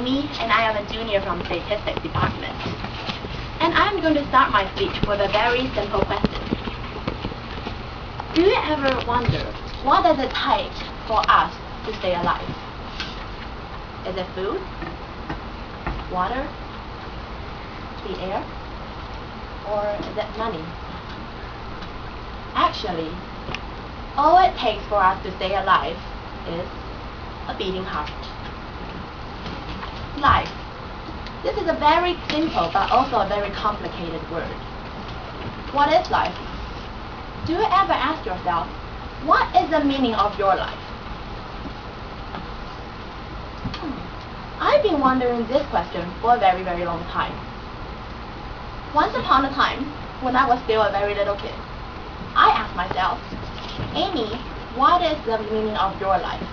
Amy, and I am a junior from Statistics Department. And I'm going to start my speech with a very simple question. Do you ever wonder, what does it take for us to stay alive? Is it food? Water? The air? Or is it money? Actually, all it takes for us to stay alive is a beating heart. Life. This is a very simple but also a very complicated word. What is life? Do you ever ask yourself, what is the meaning of your life? I've been wondering this question for a very, very long time. Once upon a time, when I was still a very little kid, I asked myself, Amy, what is the meaning of your life?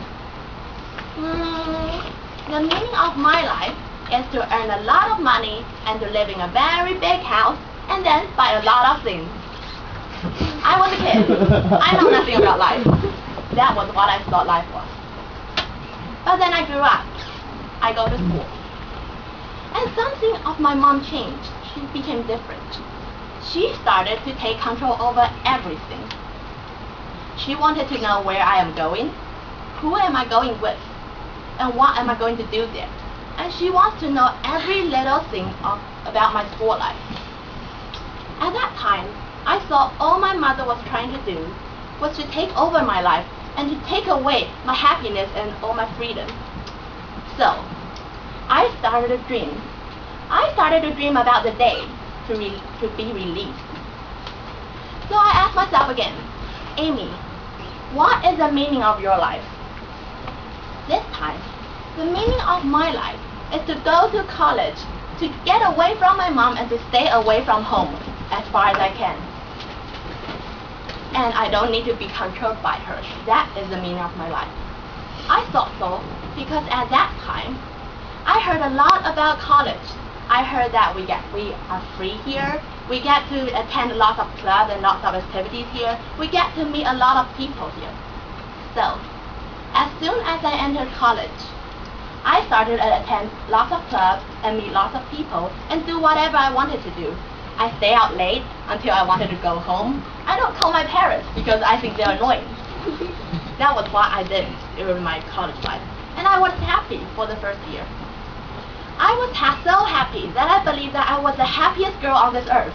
The meaning of my life is to earn a lot of money and to live in a very big house and then buy a lot of things. I was a kid. I know nothing about life. That was what I thought life was. But then I grew up. I go to school. And something of my mom changed. She became different. She started to take control over everything. She wanted to know where I am going, who am I going with, and what am I going to do there. And she wants to know every little thing about my school life. At that time, I thought all my mother was trying to do was to take over my life and to take away my happiness and all my freedom. So, I started a dream. I started to dream about the day to be released. So I asked myself again, Amy, what is the meaning of your life? This time, the meaning of my life is to go to college, to get away from my mom and to stay away from home as far as I can. And I don't need to be controlled by her. That is the meaning of my life. I thought so because at that time, I heard a lot about college. I heard that we are free here. We get to attend lots of clubs and lots of activities here. We get to meet a lot of people here. So, as soon as I entered college, I started to attend lots of clubs and meet lots of people and do whatever I wanted to do. I stay out late until I wanted to go home. I don't call my parents because I think they're annoying. That was what I did during my college life. And I was happy for the first year. I was so happy that I believed that I was the happiest girl on this earth.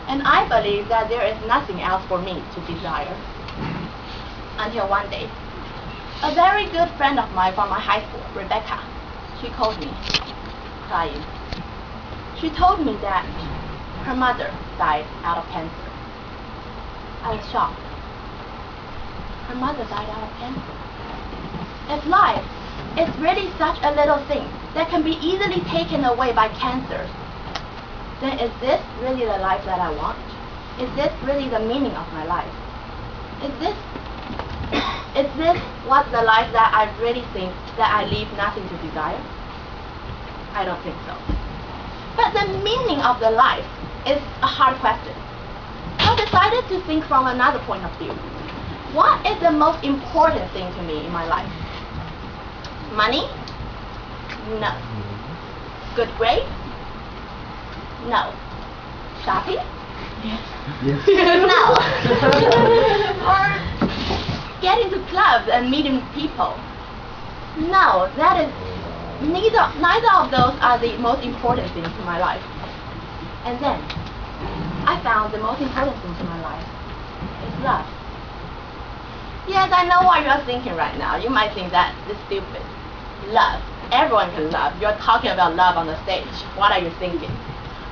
And I believed that there is nothing else for me to desire. Until one day, a very good friend of mine from my high school, Rebecca, she called me, crying. She told me that her mother died out of cancer. I was shocked. Her mother died out of cancer. If life is really such a little thing that can be easily taken away by cancer, then is this really the life that I want? Is this really the meaning of my life? Is this what the life that I really think that I leave nothing to desire? I don't think so. But the meaning of the life is a hard question. I decided to think from another point of view. What is the most important thing to me in my life? Money? No. Good grades? No. Shopping? Yes. No. Or getting to clubs and meeting people? No, that is neither of those are the most important things to my life. And then I found the most important thing to my life is love. Yes, I know what you're thinking right now. You might think that it's stupid. Love. Everyone can love. You're talking about love on the stage. What are you thinking?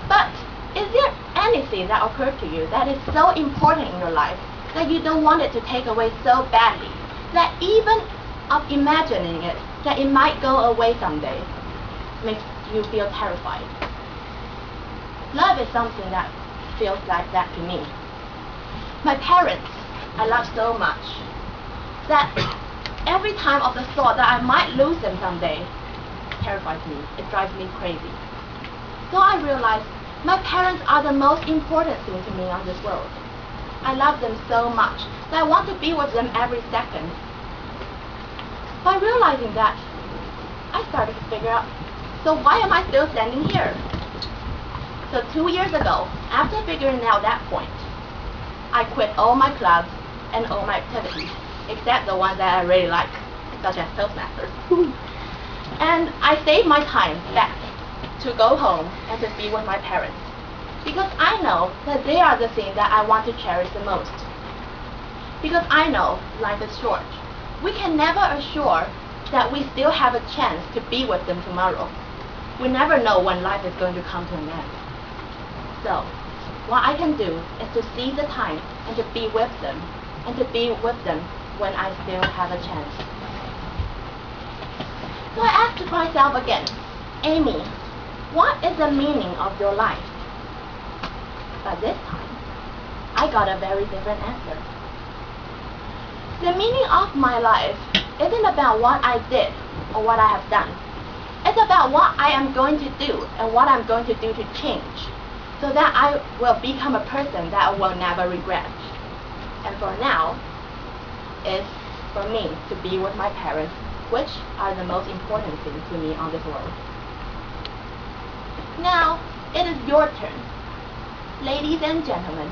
But is there anything that occurred to you that is so important in your life that you don't want it to take away so badly, that even of imagining it, that it might go away someday, makes you feel terrified? Love is something that feels like that to me. My parents, I love so much that every time of the thought that I might lose them someday terrifies me. It drives me crazy. So I realized my parents are the most important thing to me on this world. I love them so much that I want to be with them every second. By realizing that, I started to figure out So why am I still standing here? So 2 years ago, after figuring out that point, I quit all my clubs and all my activities, except the ones that I really like, such as Toastmasters. And I saved my time back to go home and to be with my parents, because I know that they are the thing that I want to cherish the most. Because I know life is short. We can never assure that we still have a chance to be with them tomorrow. We never know when life is going to come to an end. So, what I can do is to seize the time and to be with them, and to be with them when I still have a chance. So I asked myself again, Amy, what is the meaning of your life? But this time, I got a very different answer. The meaning of my life isn't about what I did or what I have done. It's about what I am going to do and what I'm going to do to change, so that I will become a person that I will never regret. And for now, it's for me to be with my parents, which are the most important thing to me on this world. Now, it is your turn. Ladies and gentlemen,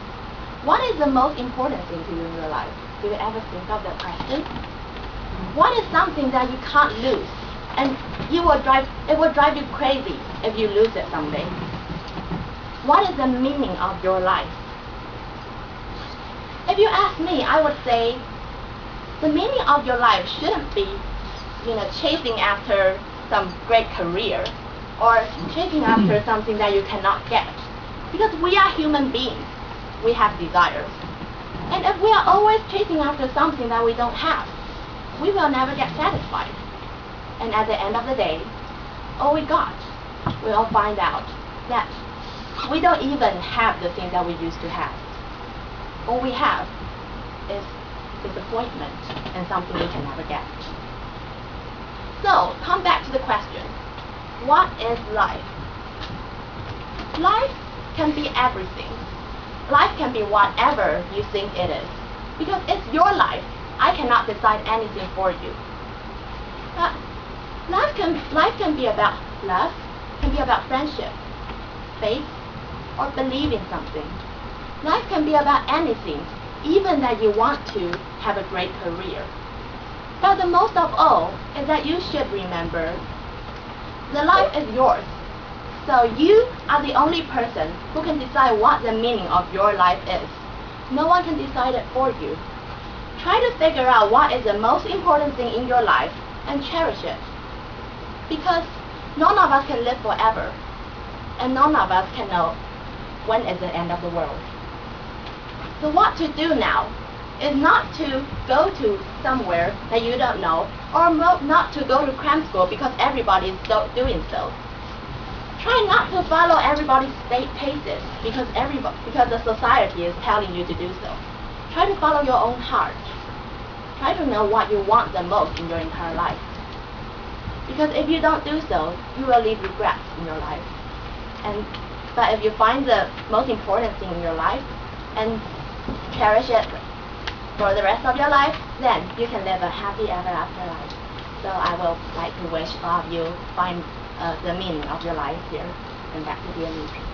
what is the most important thing to you in your life? Do you ever think of that question? What is something that you can't lose, and it will drive you crazy if you lose it someday? What is the meaning of your life? If you ask me, I would say the meaning of your life shouldn't be, chasing after some great career or chasing after something that you cannot get. Because we are human beings. We have desires. And if we are always chasing after something that we don't have, we will never get satisfied. And at the end of the day, all we got, we'll find out that we don't even have the things that we used to have. All we have is disappointment and something we can never get. So, come back to the question, what is life? Life can be everything. Life can be whatever you think it is, because it's your life. I cannot decide anything for you. But life can be about love, can be about friendship, faith, or believing something. Life can be about anything, even that you want to have a great career. But the most of all is that you should remember, the life is yours. So you are the only person who can decide what the meaning of your life is. No one can decide it for you. Try to figure out what is the most important thing in your life and cherish it. Because none of us can live forever, and none of us can know when is the end of the world. So what to do now is not to go to somewhere that you don't know, or not to go to cram school because everybody is doing so. Try not to follow everybody's paces because the society is telling you to do so. Try to follow your own heart. Try to know what you want the most in your entire life. Because if you don't do so, you will leave regrets in your life. But if you find the most important thing in your life and cherish it for the rest of your life, then you can live a happy ever after life. So I would like to wish all of you find the meaning of your life here, and back to you, Amy.